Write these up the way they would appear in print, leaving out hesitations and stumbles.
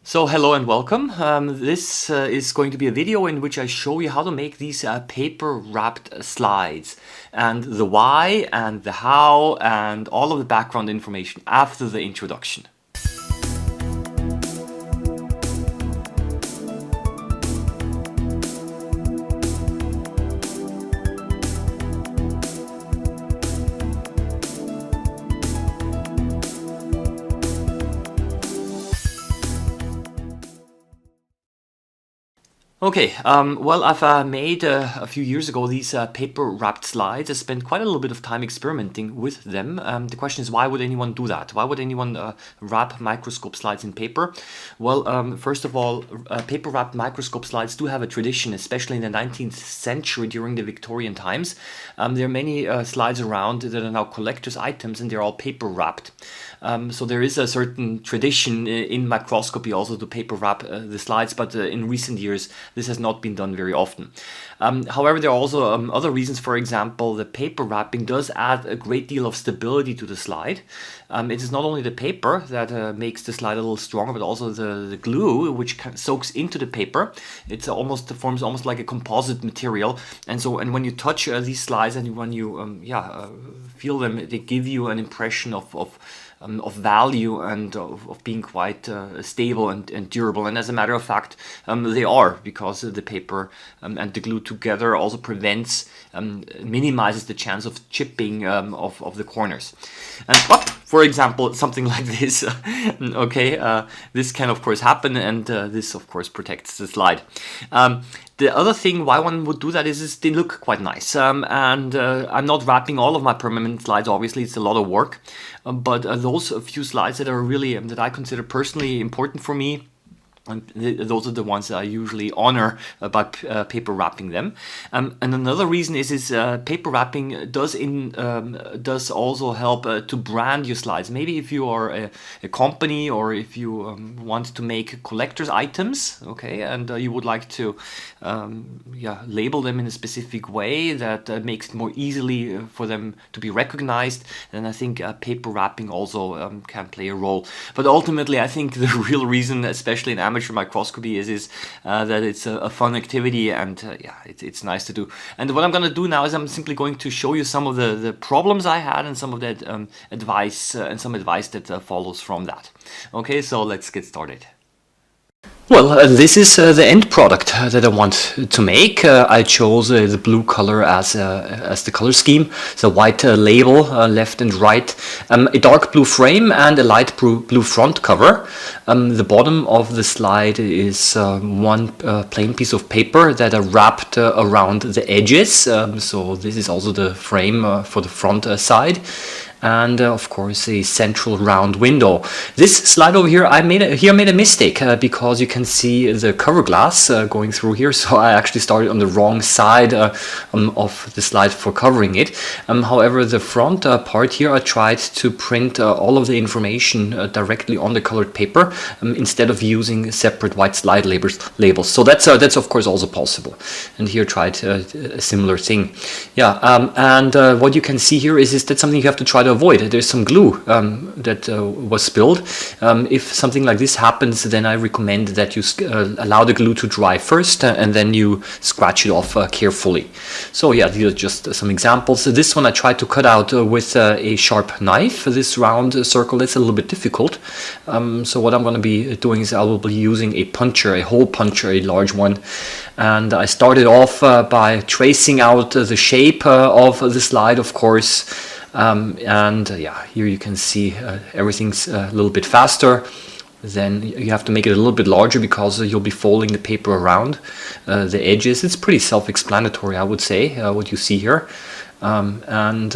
So hello and welcome. This is going to be a video in which I show you how to make these paper wrapped slides and the why and the how and all of the background information after the introduction. Okay, well, I've made a few years ago these paper wrapped slides. I spent quite a little bit of time experimenting with them. The question is, why would anyone do that? Why would anyone wrap microscope slides in paper? Well, first of all, paper wrapped microscope slides do have a tradition, especially in the 19th century during the Victorian times. There are many slides around that are now collector's items and they're all paper wrapped. So there is a certain tradition in microscopy also to paper wrap the slides, but in recent years this has not been done very often. However, there are also other reasons. For example, the paper wrapping does add a great deal of stability to the slide. It is not only the paper that makes the slide a little stronger, but also the glue, which soaks into the paper. It forms almost like a composite material, and when you touch these slides and when you feel them, they give you an impression of value and of being quite stable and durable. And as a matter of fact, they are, because the paper and the glue together also minimizes the chance of chipping of the corners. And for example, something like this, this can of course happen, and this of course protects the slide. The other thing why one would do that is they look quite nice. I'm not wrapping all of my permanent slides, obviously it's a lot of work, but those few slides that are really, that I consider personally important for me, and those are the ones that I usually honor by paper wrapping them. And another reason is paper wrapping does also help to brand your slides. Maybe if you are a company, or if you want to make collector's items, okay, and you would like to label them in a specific way that makes it more easily for them to be recognized, then I think paper wrapping also can play a role. But ultimately, I think the real reason, especially in amateur microscopy, is that it's a fun activity, and it's nice to do. And what I'm going to do now is I'm simply going to show you some of the problems I had and some of that advice and some advice that follows from that. Okay, so let's get started. Well, this is the end product that I want to make. I chose the blue color as the color scheme. It's a white label, left and right, a dark blue frame and a light blue front cover. The bottom of the slide is one plain piece of paper that I wrapped around the edges. So this is also the frame for the front side. And of course a central round window. This slide over here, I made a mistake because you can see the cover glass going through here, so I actually started on the wrong side of the slide for covering it. However, the front part here, I tried to print all of the information directly on the colored paper instead of using separate white slide labels. So that's of course also possible. And here tried a similar thing. And what you can see here is that something you have to try to avoid. There's some glue that was spilled. If something like this happens, then I recommend that you allow the glue to dry first and then you scratch it off carefully. So yeah, these are just some examples. This one I tried to cut out with a sharp knife. This round circle, that's a little bit difficult. So what I'm going to be doing is I will be using a puncher, a hole puncher, a large one. And I started off by tracing out the shape of the slide, of course. Here you can see everything's a little bit faster. Then you have to make it a little bit larger because you'll be folding the paper around the edges. It's pretty self-explanatory, I would say, what you see here. Then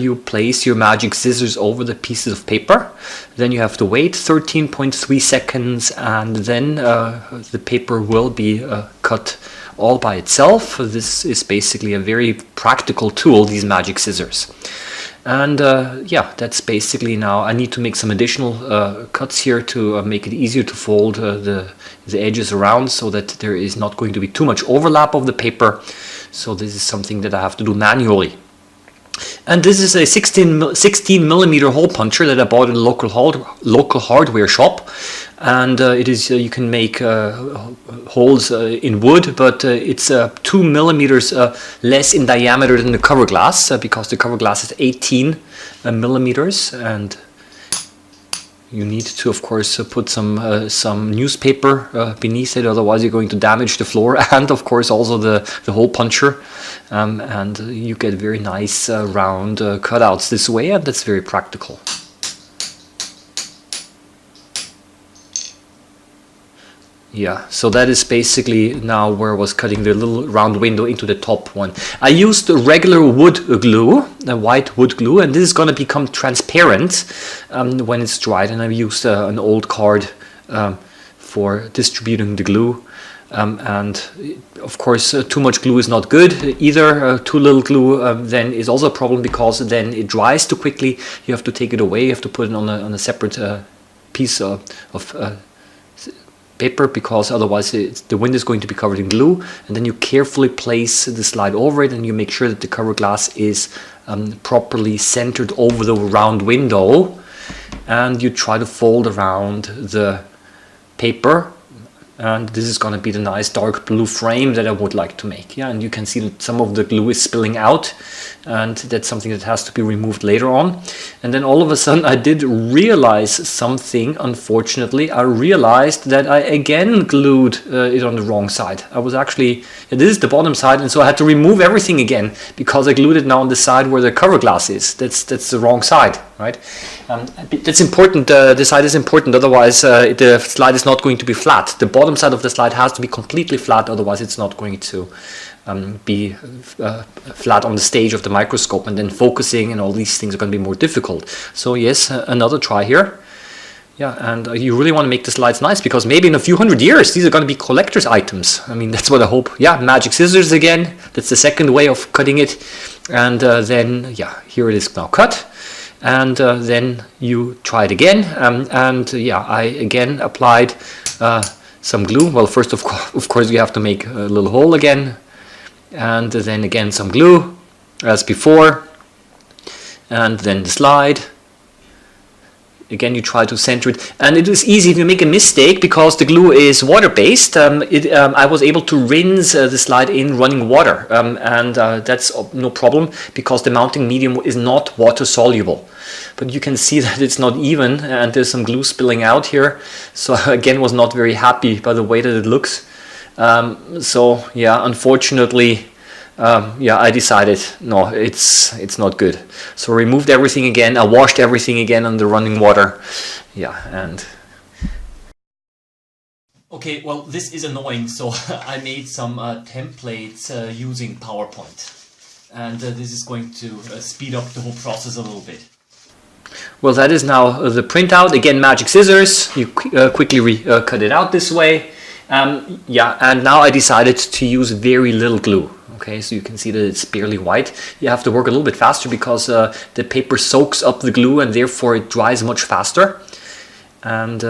you place your magic scissors over the pieces of paper. Then you have to wait 13.3 seconds, and then the paper will be cut all by itself. This is basically a very practical tool, these magic scissors. And that's basically now. I need to make some additional cuts here to make it easier to fold the edges around, so that there is not going to be too much overlap of the paper. So this is something that I have to do manually. And this is a 16 millimeter hole puncher that I bought in a local hardware shop. And it is you can make holes in wood, but it's 2 millimeters less in diameter than the cover glass because the cover glass is 18 millimeters, and you need to, of course, put some newspaper beneath it, otherwise you're going to damage the floor and, of course, also the hole puncher. And you get very nice round cutouts this way, and that's very practical. Yeah, so that is basically now where I was cutting the little round window into the top one. I used regular wood glue, a white wood glue, and this is going to become transparent when it's dried. And I've used an old card for distributing the glue. And of course, too much glue is not good either. Too little glue then is also a problem, because then it dries too quickly. You have to take it away. You have to put it on a separate piece of paper, because otherwise the window is going to be covered in glue. And then you carefully place the slide over it, and you make sure that the cover glass is properly centered over the round window, and you try to fold around the paper. And this is going to be the nice dark blue frame that I would like to make. Yeah, and you can see that some of the glue is spilling out, and that's something that has to be removed later on. And then all of a sudden I did realize something, unfortunately. I realized that I again glued it on the wrong side. I was actually, this is the bottom side, and so I had to remove everything again, because I glued it now on the side where the cover glass is. That's the wrong side, right? That's important. The side is important, otherwise the slide is not going to be flat. The bottom side of the slide has to be completely flat, otherwise it's not going to be flat on the stage of the microscope, and then focusing and all these things are going to be more difficult. So yes, another try here. Yeah, and you really want to make the slides nice, because maybe in a few hundred years these are going to be collector's items. I mean, that's what I hope. Yeah, magic scissors again. That's the second way of cutting it. And then, yeah, here it is now cut. And then you try it again. And yeah, I again applied some glue. Well, first of course you have to make a little hole again, and then again some glue as before, and then the slide. Again, you try to center it, and it is easy if you make a mistake, because the glue is water-based. I was able to rinse the slide in running water, and that's no problem, because the mounting medium is not water-soluble. But you can see that it's not even, and there's some glue spilling out here. So again, was not very happy by the way that it looks. So yeah, unfortunately, yeah, I decided no, it's not good. So I removed everything again. I washed everything again under running water. Yeah, and okay, well, this is annoying. So I made some templates using PowerPoint, and this is going to speed up the whole process a little bit. Well, that is now the printout. Again, magic scissors. You quickly cut it out this way. Yeah, and now I decided to use very little glue. Okay, so you can see that it's barely white. You have to work a little bit faster, because the paper soaks up the glue, and therefore it dries much faster. And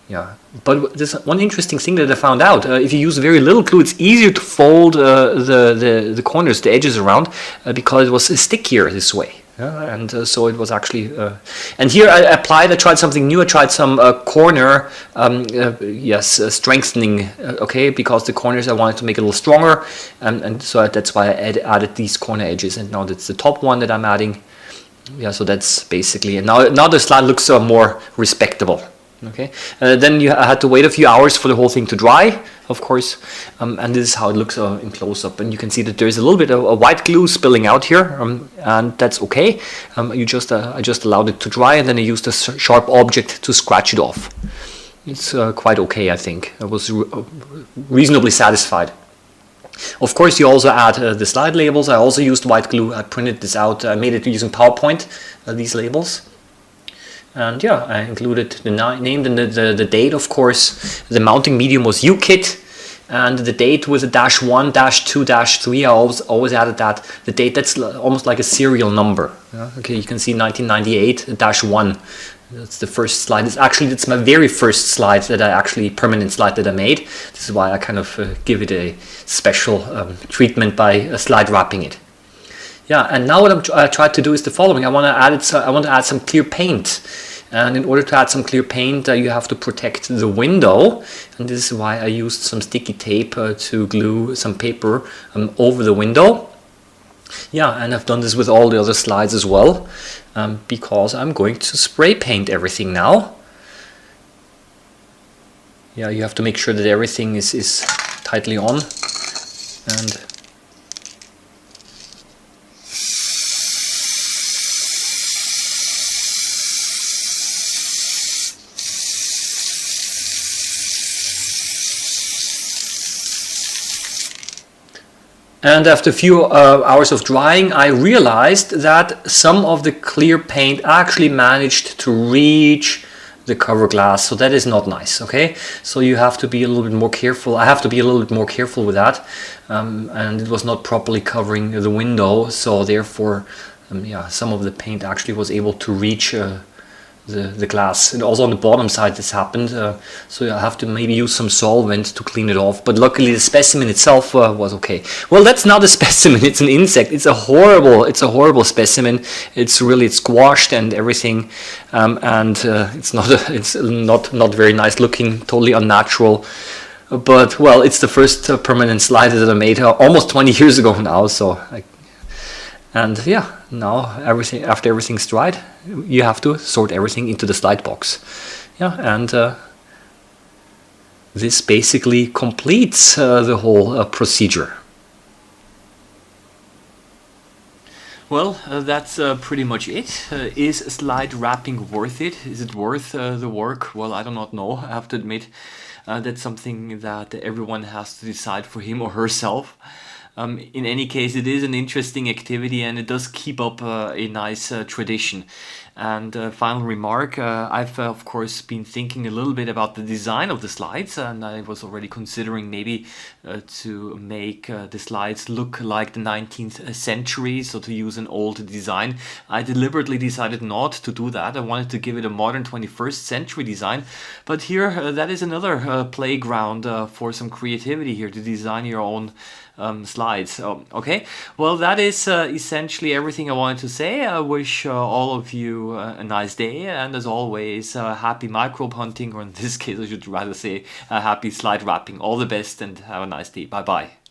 yeah, but there's one interesting thing that I found out. If you use very little glue, it's easier to fold the corners, the edges around, because it was stickier this way. And so it was actually, and here I tried something new. I tried some corner, strengthening, okay, because the corners I wanted to make it a little stronger, and so that's why I added these corner edges, and now that's the top one that I'm adding. Yeah, so that's basically, and now the slide looks more respectable. Okay, then I had to wait a few hours for the whole thing to dry, of course, and this is how it looks in close-up. And you can see that there's a little bit of white glue spilling out here, and that's okay. I just allowed it to dry, and then I used a sharp object to scratch it off. It's quite okay, I think. I was reasonably satisfied. Of course, you also add the slide labels. I also used white glue. I printed this out. I made it using PowerPoint, these labels. And yeah, I included the name and the date, of course. The mounting medium was UKIT, and the date was a -1, -2, -3. I always added that. The date, that's almost like a serial number. Yeah? Okay, you can see 1998 -1. That's the first slide. It's my very first slide permanent slide that I made. This is why I kind of give it a special treatment by slide wrapping it. Yeah, and now what I tried to do is the following. I want to add some clear paint. And in order to add some clear paint, you have to protect the window. And this is why I used some sticky tape to glue some paper over the window. Yeah, and I've done this with all the other slides as well, because I'm going to spray paint everything now. Yeah, you have to make sure that everything is tightly on. And after a few hours of drying, I realized that some of the clear paint actually managed to reach the cover glass, so that is not nice. Okay, so you have to be a little bit more careful. I have to be a little bit more careful with that, and it was not properly covering the window, so therefore, yeah, some of the paint actually was able to reach the glass. And also on the bottom side this happened, so I have to maybe use some solvent to clean it off, but luckily the specimen itself was okay. Well, that's not a specimen, it's an insect. It's a horrible specimen. It's really squashed and everything, and it's not very nice looking, totally unnatural. But well, it's the first permanent slide that I made almost 20 years ago now, so and yeah, now after everything's dried, you have to sort everything into the slide box. Yeah, and this basically completes the whole procedure. Well, that's pretty much it. Is slide wrapping worth it? Is it worth the work? Well, I do not know, I have to admit. That's something that everyone has to decide for him or herself. In any case, it is an interesting activity and it does keep up a nice tradition. And final remark, I've of course been thinking a little bit about the design of the slides, and I was already considering maybe to make the slides look like the 19th century, so to use an old design. I deliberately decided not to do that. I wanted to give it a modern 21st century design, but here that is another playground for some creativity here to design your own slides. Okay, well, that is essentially everything I wanted to say. I wish all of you a nice day, and as always, happy microbe hunting, or in this case I should rather say happy slide wrapping. All the best and have a nice day. Bye bye.